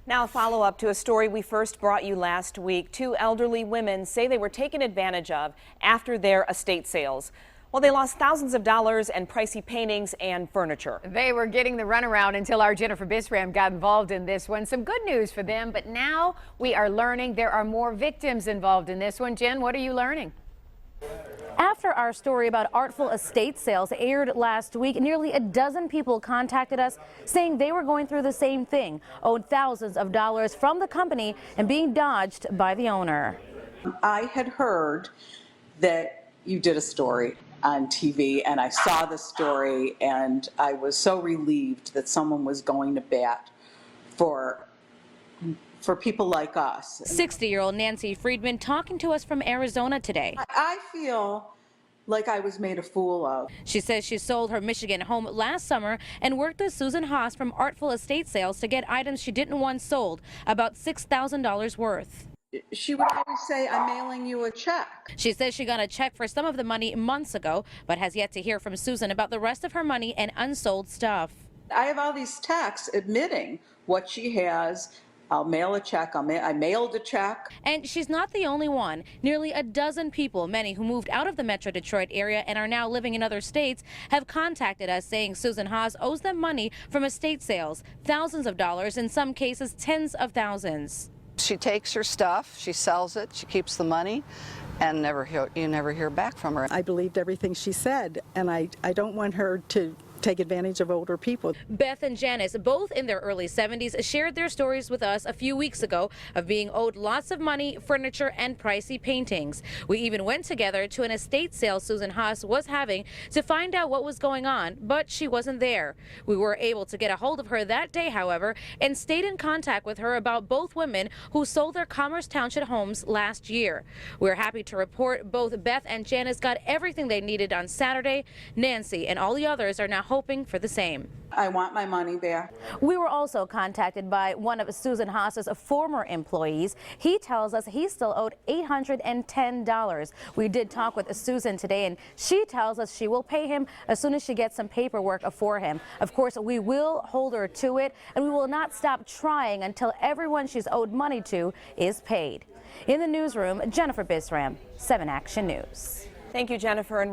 Now a follow-up to a story we first brought you last week. Two elderly women say they were taken advantage of after their estate sales. Well, they lost thousands of dollars and pricey paintings and furniture. They were getting the runaround until our Jennifer Bisram got involved in this one. Some good news for them, but now we are learning there are more victims involved in this one. Jen, what are you learning? After our story about artful estate sales aired last week, nearly a dozen people contacted us saying they were going through the same thing, owed thousands of dollars from the company and being dodged by the owner. I had heard that you did a story on TV, and I saw the story, and I was so relieved that someone was going to bat for people like us. 60-year-old Nancy Friedman talking to us from Arizona today. I feel like I was made a fool of. She says she sold her Michigan home last summer and worked with Susan Haas from Artful Estate Sales to get items she didn't want sold, about $6,000 worth. She would always say, "I'm mailing you a check." She says she got a check for some of the money months ago, but has yet to hear from Susan about the rest of her money and unsold stuff. I have all these texts admitting what she has. I'll mail a check. I mailed a check. And she's not the only one. Nearly a dozen people, many who moved out of the Metro Detroit area and are now living in other states, have contacted us saying Susan Haas owes them money from estate sales, thousands of dollars, in some cases tens of thousands. She takes her stuff, she sells it, she keeps the money, and you never hear back from her. I believed everything she said, and I don't want her to take advantage of older people. Beth and Janice, both in their early 70s, shared their stories with us a few weeks ago of being owed lots of money, furniture, and pricey paintings. We even went together to an estate sale Susan Haas was having to find out what was going on, but she wasn't there. We were able to get a hold of her that day, however, and stayed in contact with her about both women who sold their Commerce Township homes last year. We're happy to report both Beth and Janice got everything they needed on Saturday. Nancy and all the others are now hoping for the same. I want my money back. We were also contacted by one of Susan Haas's former employees. He tells us he's still owed $810. We did talk with Susan today, and she tells us she will pay him as soon as she gets some paperwork for him. Of course, we will hold her to it, and we will not stop trying until everyone she's owed money to is paid. In the newsroom, Jennifer Bisram, 7 Action News. Thank you, Jennifer. And